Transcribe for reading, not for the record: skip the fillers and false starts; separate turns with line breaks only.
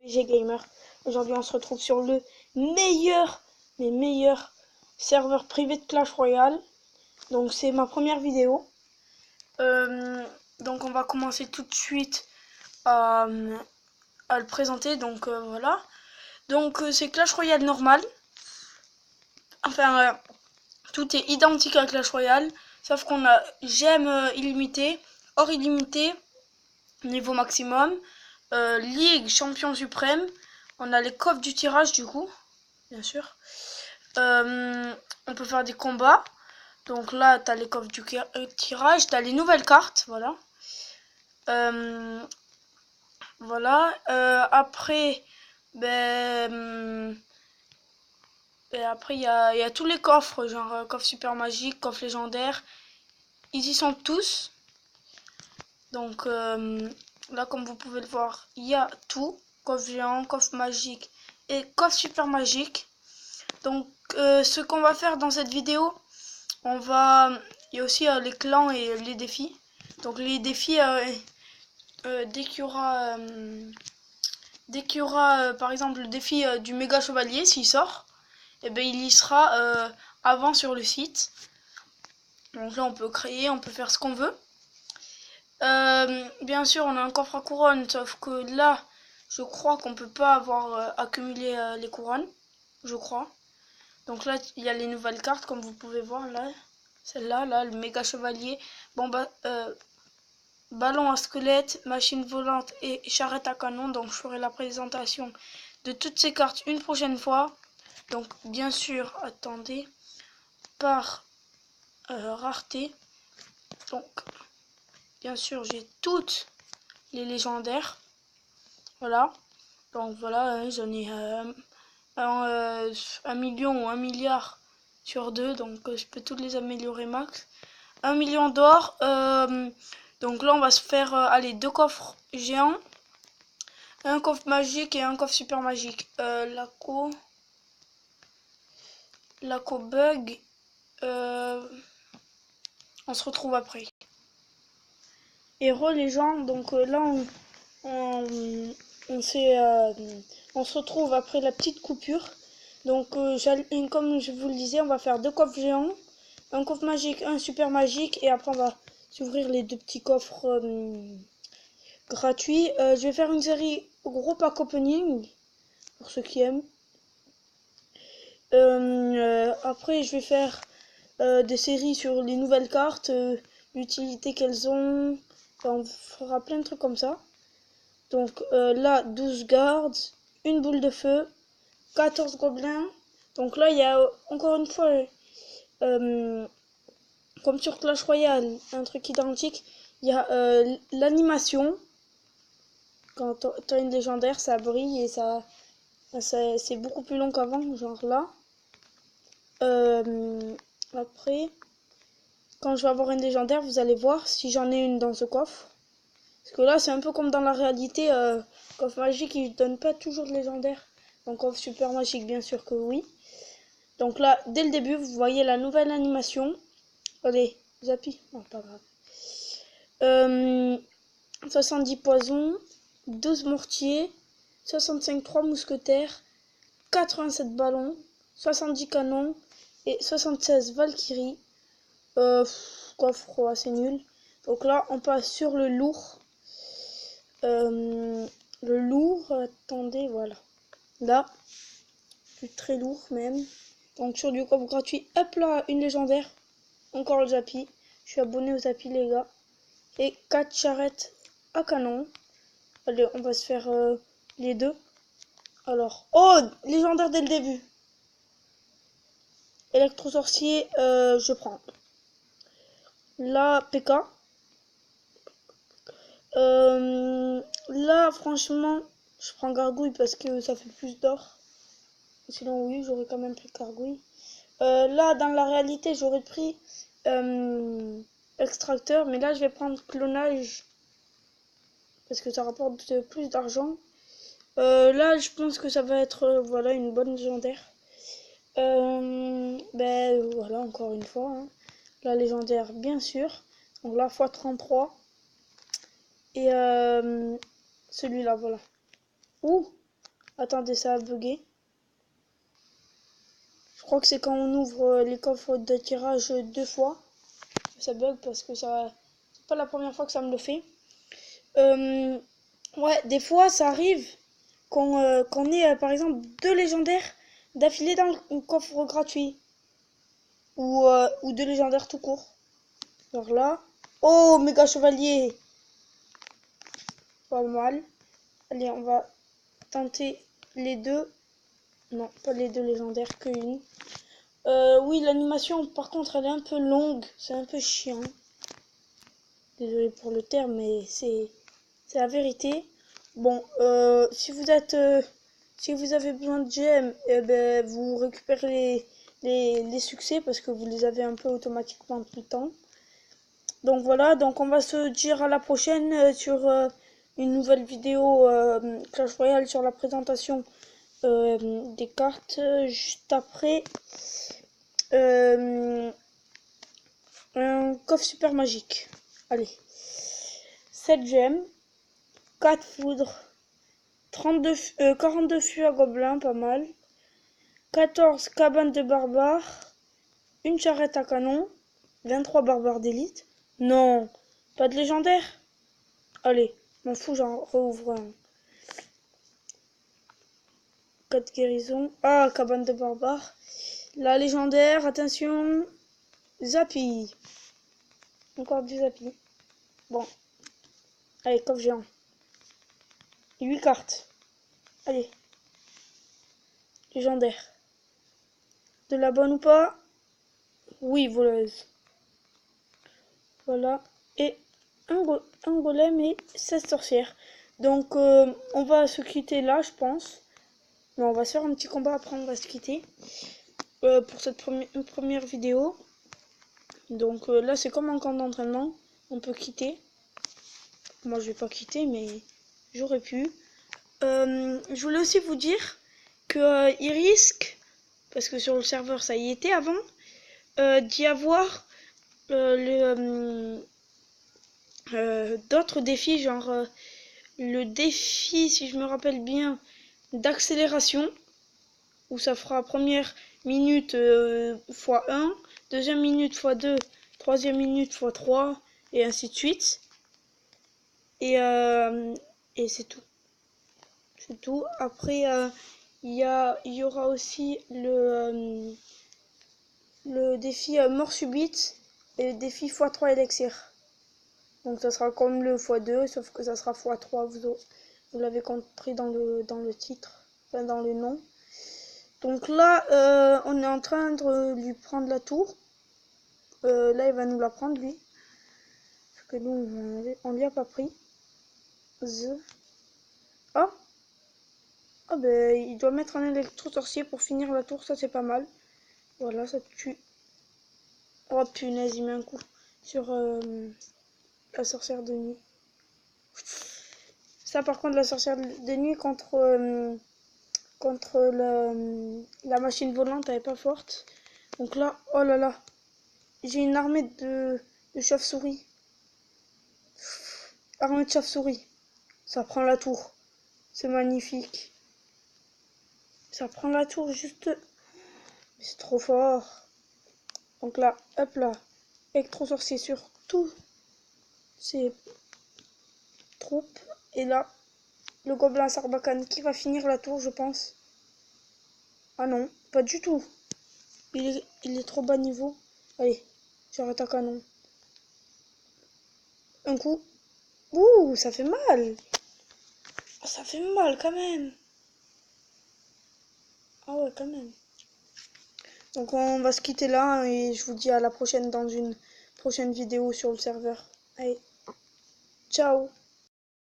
BG Gamer. Aujourd'hui, on se retrouve sur le meilleur serveur privé de Clash Royale. Donc, c'est ma première vidéo. Donc, on va commencer tout de suite à le présenter. Donc, voilà. Donc, c'est Clash Royale normal. Enfin, tout est identique à Clash Royale. Sauf qu'on a gemme illimité, or illimité, niveau maximum. Ligue champion suprême. On a les coffres du tirage du coup, bien sûr. On peut faire des combats. Donc là, t'as les coffres du tirage, t'as les nouvelles cartes, voilà. Voilà. Après, après il y a tous les coffres, genre coffre super magique, coffre légendaire. Ils y sont tous. Donc là, comme vous pouvez le voir, il y a tout. Coffre géant, coffre magique et coffre super magique. Donc ce qu'on va faire dans cette vidéo, il y a aussi les clans et les défis. Donc les défis, dès qu'il y aura par exemple le défi du méga chevalier, s'il sort, et ben il y sera avant sur le site. Donc là on peut créer, on peut faire ce qu'on veut. Bien sûr on a un coffre à couronne, sauf que là je crois qu'on peut pas avoir accumulé les couronnes, je crois. Donc là il y a les nouvelles cartes comme vous pouvez voir là, celle-là, là, le méga chevalier, ballon à squelette, machine volante et charrette à canon. Donc je ferai la présentation de toutes ces cartes une prochaine fois. Donc bien sûr, attendez, par rareté. Donc bien sûr j'ai toutes les légendaires. Voilà. Donc voilà, j'en ai un million ou 1 milliard sur 2. Donc je peux toutes les améliorer max. 1 million d'or. Donc là on va se faire allez, 2 coffres géants. Un coffre magique et un coffre super magique. Laco bug. On se retrouve après. Héros les gens, donc là on se retrouve après la petite coupure. Donc comme je vous le disais, on va faire 2 coffres géants, un coffre magique, un super magique, et après on va s'ouvrir les 2 petits coffres gratuits. Je vais faire une série gros pack opening pour ceux qui aiment. Après je vais faire des séries sur les nouvelles cartes, l'utilité qu'elles ont. Enfin, on fera plein de trucs comme ça. Donc là 12 gardes, une boule de feu, 14 gobelins. Donc là il y a encore une fois comme sur Clash Royale un truc identique. Il y a l'animation. Quand t'as une légendaire, ça brille et c'est beaucoup plus long qu'avant, genre là. Après, quand je vais avoir une légendaire, vous allez voir si j'en ai une dans ce coffre. Parce que là, c'est un peu comme dans la réalité, coffre magique, il ne donne pas toujours de légendaire. Donc coffre super magique, bien sûr que oui. Donc là, dès le début, vous voyez la nouvelle animation. Allez, Zappy, non, pas grave. 70 poisons, 12 mortiers, 65 3 mousquetaires, 87 ballons, 70 canons et 76 Valkyries. Coffre assez nul. Donc là, on passe sur le lourd. Attendez, voilà. Là, c'est très lourd même. Donc sur du coffre gratuit, hop là, une légendaire. Encore le Zappy. Je suis abonné au Zappy les gars. Et 4 charrettes à canon. Allez, on va se faire les deux. Alors, oh, légendaire dès le début. Électro-sorcier, je prends. Là, PK. Là, franchement, je prends Gargouille parce que ça fait plus d'or. Sinon, oui, j'aurais quand même pris Gargouille. Là, dans la réalité, j'aurais pris Extracteur. Mais là, je vais prendre Clonage. Parce que ça rapporte plus d'argent. Là, je pense que ça va être voilà, une bonne légendaire. Voilà, encore une fois. Hein. La légendaire, bien sûr. Donc là, x33. Et celui-là, voilà. Ouh, Attendez, ça a bugué. Je crois que c'est quand on ouvre les coffres de tirage 2 fois. Ça bug parce que ça... C'est pas la première fois que ça me le fait. Ouais, des fois ça arrive qu'on ait par exemple 2 légendaires d'affilée dans le coffre gratuit. Ou 2 légendaires tout court. Alors là... Oh, méga chevalier! Pas mal. Allez, on va tenter les deux. Non, pas les 2 légendaires, que une. Oui, l'animation, par contre, elle est un peu longue. C'est un peu chiant. Désolé pour le terme, mais c'est la vérité. Bon, si vous avez besoin de gemmes, eh ben, vous récupérez les succès parce que vous les avez un peu automatiquement tout le temps. Donc voilà, donc on va se dire à la prochaine sur une nouvelle vidéo Clash Royale sur la présentation des cartes juste après un coffre super magique. Allez, 7 gemmes, 4 foudres, 42 fûts à gobelins, pas mal, 14 cabanes de barbares, une charrette à canon, 23 barbares d'élite. Non, pas de légendaire. Allez, m'en fous, j'en rouvre un. 4 guérisons. Ah, cabane de barbares. La légendaire, attention. Zappy. Encore du Zappy. Bon. Allez, coffre géant. 8 cartes. Allez. Légendaire. De la bonne ou pas? Oui, voleuse. Voilà. Et un golem et 16 sorcières. Donc, on va se quitter là, je pense. Mais on va se faire un petit combat, après on va se quitter. Pour cette première vidéo. Donc là, c'est comme un camp d'entraînement. On peut quitter. Moi, je vais pas quitter, mais j'aurais pu. Je voulais aussi vous dire que il risque, parce que sur le serveur ça y était avant, d'y avoir d'autres défis, genre le défi, si je me rappelle bien, d'accélération, où ça fera première minute x1, deuxième minute x2, troisième minute x3, et ainsi de suite. Et c'est tout. C'est tout. Après, il y aura aussi le défi mort subite et le défi x3 élixir. Donc ça sera comme le x2, sauf que ça sera x3, vous l'avez compris dans le titre, enfin dans le nom. Donc là, on est en train de lui prendre la tour. Là, il va nous la prendre, lui. Parce que nous, on lui a pas pris. Ah, ah ben, il doit mettre un électro-sorcier pour finir la tour, ça c'est pas mal. Voilà, ça tue. Oh punaise, il met un coup sur la sorcière de nuit. Ça par contre, la sorcière de nuit contre la machine volante, elle est pas forte. Donc là, oh là là, j'ai une armée de chauves-souris. Armée de chauves-souris. Ça prend la tour. C'est magnifique. Ça prend la tour juste... C'est trop fort. Donc là, hop là. Électro-sorcier sur tout ces troupes. Et là, le gobelin Sarbacane qui va finir la tour, je pense. Ah non, pas du tout. Il est trop bas niveau. Allez, j'arrête à canon. Un coup. Ouh, ça fait mal. Oh, ça fait mal quand même. Ah ouais, quand même. Donc on va se quitter là et je vous dis à la prochaine dans une prochaine vidéo sur le serveur. Allez, ciao.